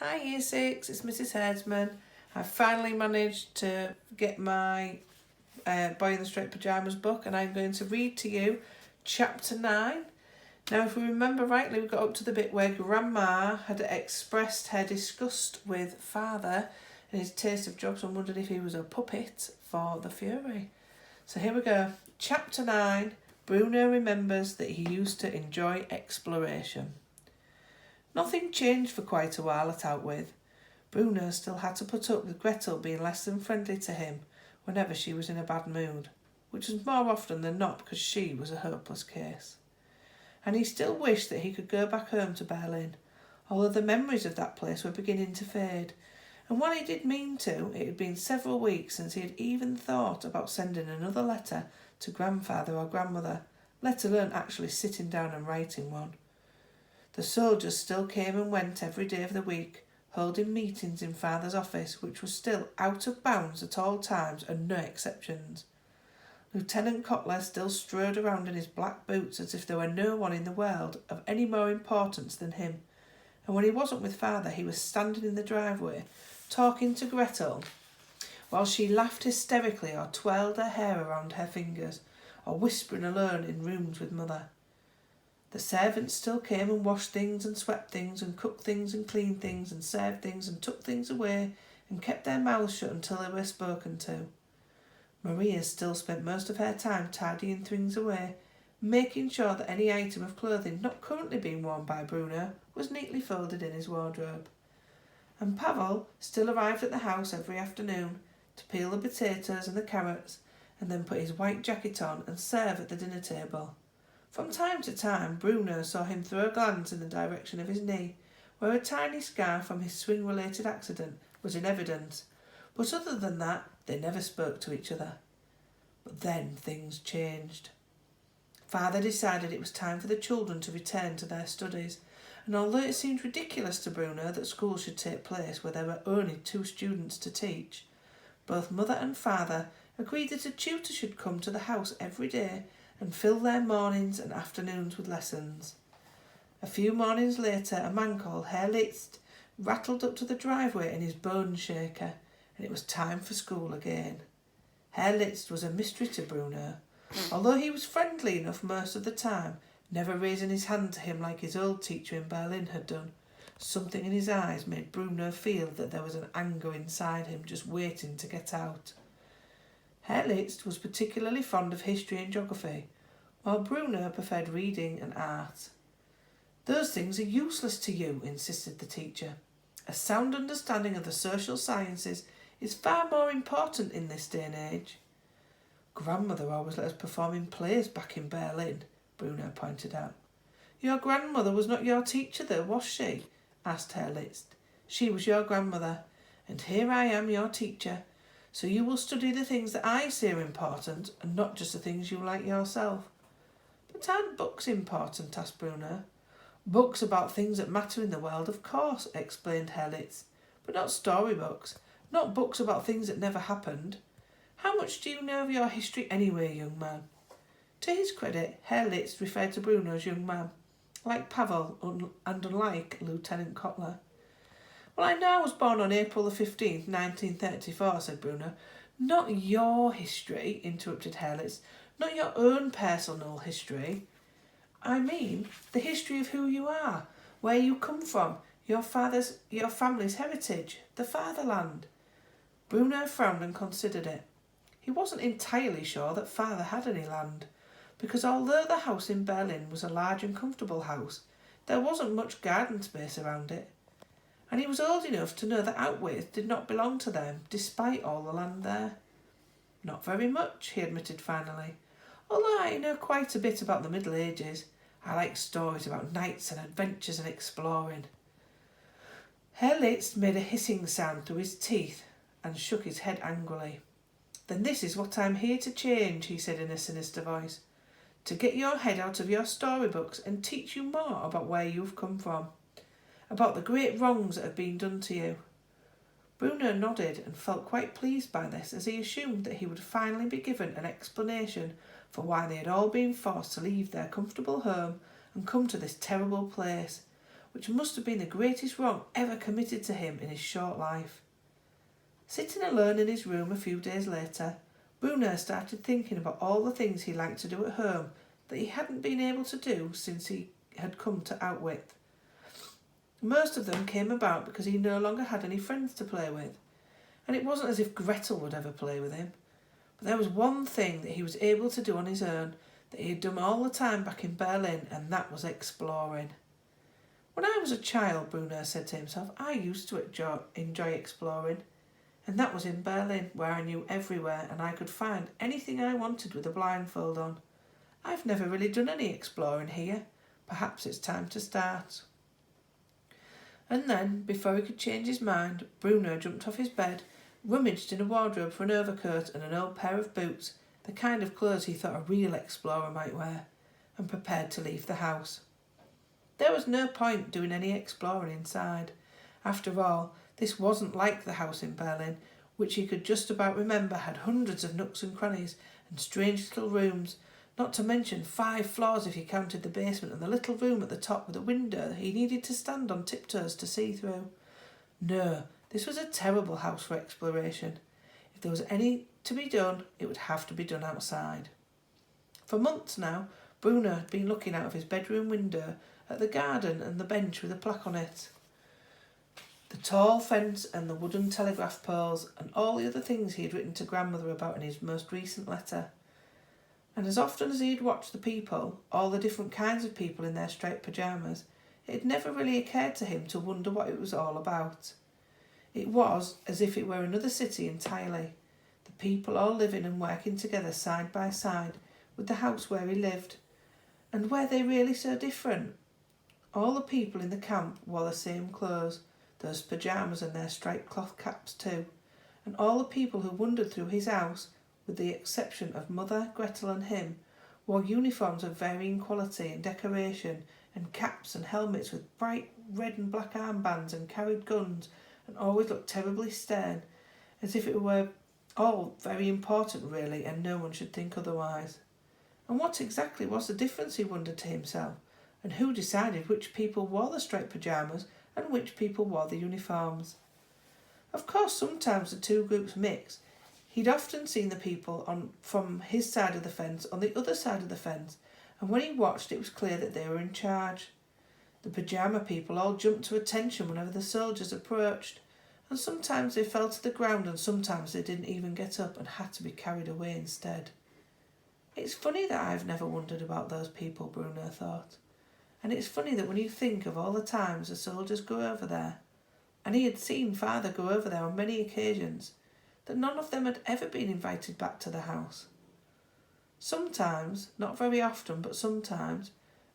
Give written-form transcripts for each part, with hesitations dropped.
Hi Year 6, it's Mrs. Herdsman. I finally managed to get my Boy in the Straight Pyjamas book, and I'm going to read to you chapter 9. Now, if we remember rightly, we got up to the bit where Grandma had expressed her disgust with Father and his taste of drugs and wondered if he was a puppet for the Fury. So here we go. Chapter 9, Bruno remembers that he used to enjoy exploration. Nothing changed for quite a while at Outwith. Bruno still had to put up with Gretel being less than friendly to him whenever she was in a bad mood, which was more often than not because she was a hopeless case. And he still wished that he could go back home to Berlin, although the memories of that place were beginning to fade. And while he did mean to, it had been several weeks since he had even thought about sending another letter to grandfather or grandmother, let alone actually sitting down and writing one. The soldiers still came and went every day of the week, holding meetings in Father's office, which was still out of bounds at all times and no exceptions. Lieutenant Cotler still strode around in his black boots as if there were no one in the world of any more importance than him, and when he wasn't with Father he was standing in the driveway talking to Gretel while she laughed hysterically or twirled her hair around her fingers or whispering alone in rooms with Mother. The servants still came and washed things and swept things and cooked things and cleaned things and served things and took things away and kept their mouths shut until they were spoken to. Maria still spent most of her time tidying things away, making sure that any item of clothing not currently being worn by Bruno was neatly folded in his wardrobe. And Pavel still arrived at the house every afternoon to peel the potatoes and the carrots and then put his white jacket on and serve at the dinner table. From time to time, Bruno saw him throw a glance in the direction of his knee, where a tiny scar from his swing-related accident was in evidence, but other than that, they never spoke to each other. But then things changed. Father decided it was time for the children to return to their studies, and although it seemed ridiculous to Bruno that school should take place where there were only 2 students to teach, both Mother and Father agreed that a tutor should come to the house every day and fill their mornings and afternoons with lessons. A few mornings later, a man called Herr Liszt rattled up to the driveway in his bone shaker, and it was time for school again. Herr Liszt was a mystery to Bruno, although he was friendly enough most of the time, never raising his hand to him like his old teacher in Berlin had done. Something in his eyes made Bruno feel that there was an anger inside him just waiting to get out. Herr Liszt was particularly fond of history and geography, while Bruno preferred reading and art. Those things are useless to you, insisted the teacher. A sound understanding of the social sciences is far more important in this day and age. Grandmother always let us perform in plays back in Berlin, Bruno pointed out. Your grandmother was not your teacher though, was she? Asked Herr Liszt. She was your grandmother, and here I am your teacher. So you will study the things that I say are important and not just the things you like yourself. But aren't books important? Asked Bruno. Books about things that matter in the world, of course, explained Herr Liszt, but not storybooks, not books about things that never happened. How much do you know of your history anyway, young man? To his credit, Herr Liszt referred to Bruno as young man, like Pavel and unlike Lieutenant Kotler. Well, I know I was born on April the 15th, 1934, said Bruno. Not your history, interrupted Herr Liszt. Not your own personal history. I mean the history of who you are, where you come from, your family's heritage, the fatherland. Bruno frowned and considered it. He wasn't entirely sure that Father had any land, because although the house in Berlin was a large and comfortable house, there wasn't much garden space around it. And he was old enough to know that Outwith did not belong to them, despite all the land there. Not very much, he admitted finally, although I know quite a bit about the Middle Ages. I like stories about knights and adventures and exploring. Herr Liszt made a hissing sound through his teeth and shook his head angrily. Then this is what I'm here to change, he said in a sinister voice. To get your head out of your storybooks and teach you more about where you've come from, about the great wrongs that have been done to you. Bruno nodded and felt quite pleased by this, as he assumed that he would finally be given an explanation for why they had all been forced to leave their comfortable home and come to this terrible place, which must have been the greatest wrong ever committed to him in his short life. Sitting alone in his room a few days later, Bruno started thinking about all the things he liked to do at home that he hadn't been able to do since he had come to Outwith. Most of them came about because he no longer had any friends to play with, and it wasn't as if Gretel would ever play with him. But there was one thing that he was able to do on his own that he had done all the time back in Berlin, and that was exploring. When I was a child, Bruno said to himself, I used to enjoy exploring, and that was in Berlin, where I knew everywhere and I could find anything I wanted with a blindfold on. I've never really done any exploring here. Perhaps it's time to start. And then, before he could change his mind, Bruno jumped off his bed, rummaged in a wardrobe for an overcoat and an old pair of boots, the kind of clothes he thought a real explorer might wear, and prepared to leave the house. There was no point doing any exploring inside. After all, this wasn't like the house in Berlin, which he could just about remember had hundreds of nooks and crannies and strange little rooms, not to mention 5 floors if you counted the basement and the little room at the top with a window that he needed to stand on tiptoes to see through. No, this was a terrible house for exploration. If there was any to be done, it would have to be done outside. For months now, Bruno had been looking out of his bedroom window at the garden and the bench with a plaque on it, the tall fence and the wooden telegraph poles, and all the other things he had written to grandmother about in his most recent letter. And as often as he had watched the people, all the different kinds of people in their striped pyjamas, it had never really occurred to him to wonder what it was all about. It was as if it were another city entirely, the people all living and working together side by side with the house where he lived. And were they really so different? All the people in the camp wore the same clothes, those pyjamas and their striped cloth caps too, and all the people who wandered through his house, with the exception of Mother, Gretel and him, wore uniforms of varying quality and decoration, and caps and helmets with bright red and black armbands, and carried guns, and always looked terribly stern, as if it were all very important really, and no one should think otherwise. And what exactly was the difference, he wondered to himself, and who decided which people wore the striped pyjamas and which people wore the uniforms? Of course, sometimes the two groups mixed. He'd often seen the people from his side of the fence on the other side of the fence, and when he watched it was clear that they were in charge. The pyjama people all jumped to attention whenever the soldiers approached, and sometimes they fell to the ground and sometimes they didn't even get up and had to be carried away instead. It's funny that I've never wondered about those people, Bruno thought. And it's funny that when you think of all the times the soldiers go over there, and he had seen Father go over there on many occasions, that none of them had ever been invited back to the house. Sometimes, not very often, but sometimes,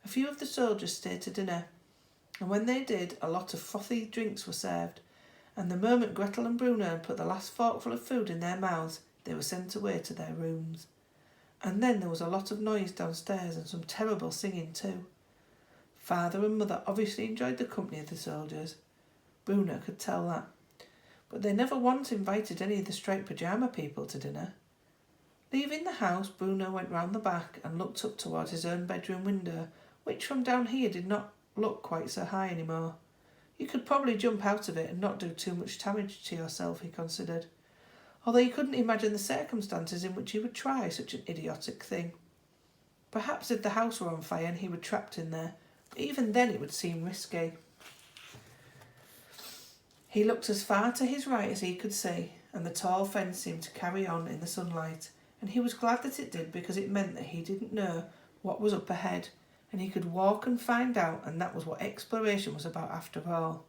a few of the soldiers stayed to dinner, and when they did, a lot of frothy drinks were served, and the moment Gretel and Bruno had put the last forkful of food in their mouths, they were sent away to their rooms. And then there was a lot of noise downstairs and some terrible singing too. Father and Mother obviously enjoyed the company of the soldiers. Bruno could tell that. But they never once invited any of the striped pyjama people to dinner. Leaving the house, Bruno went round the back and looked up towards his own bedroom window, which from down here did not look quite so high anymore. You could probably jump out of it and not do too much damage to yourself, he considered, although he couldn't imagine the circumstances in which he would try such an idiotic thing. Perhaps if the house were on fire and he were trapped in there, but even then it would seem risky. He looked as far to his right as he could see, and the tall fence seemed to carry on in the sunlight, and he was glad that it did, because it meant that he didn't know what was up ahead, and he could walk and find out, and that was what exploration was about after all.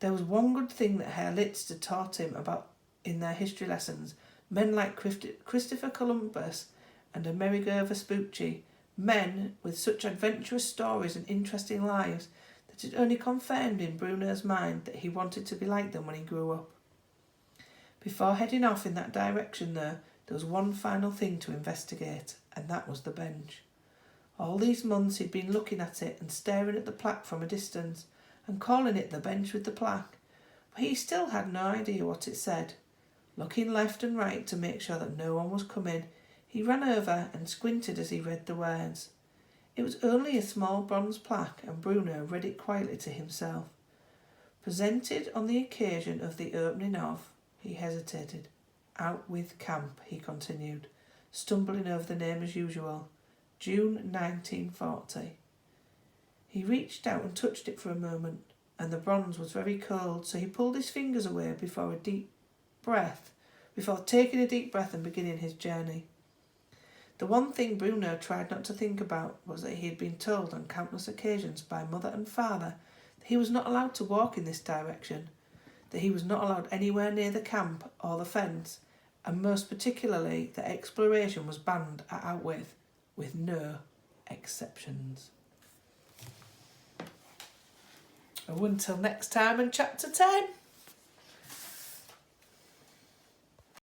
There was one good thing that Herr Litz had taught him about in their history lessons. Men like Christopher Columbus and Amerigo Vespucci, men with such adventurous stories and interesting lives, that it only confirmed in Bruno's mind that he wanted to be like them when he grew up. Before heading off in that direction, though, there was one final thing to investigate, and that was the bench. All these months he'd been looking at it and staring at the plaque from a distance, and calling it the bench with the plaque, but he still had no idea what it said. Looking left and right to make sure that no one was coming, he ran over and squinted as he read the words. It was only a small bronze plaque, and Bruno read it quietly to himself. Presented on the occasion of the opening of, he hesitated. Out with camp, he continued, stumbling over the name as usual. June 1940. He reached out and touched it for a moment, and the bronze was very cold, so he pulled his fingers away before taking a deep breath and beginning his journey. The one thing Bruno tried not to think about was that he had been told on countless occasions by mother and father that he was not allowed to walk in this direction, that he was not allowed anywhere near the camp or the fence, and most particularly that exploration was banned at Outwith, with no exceptions. Oh, until next time in chapter 10.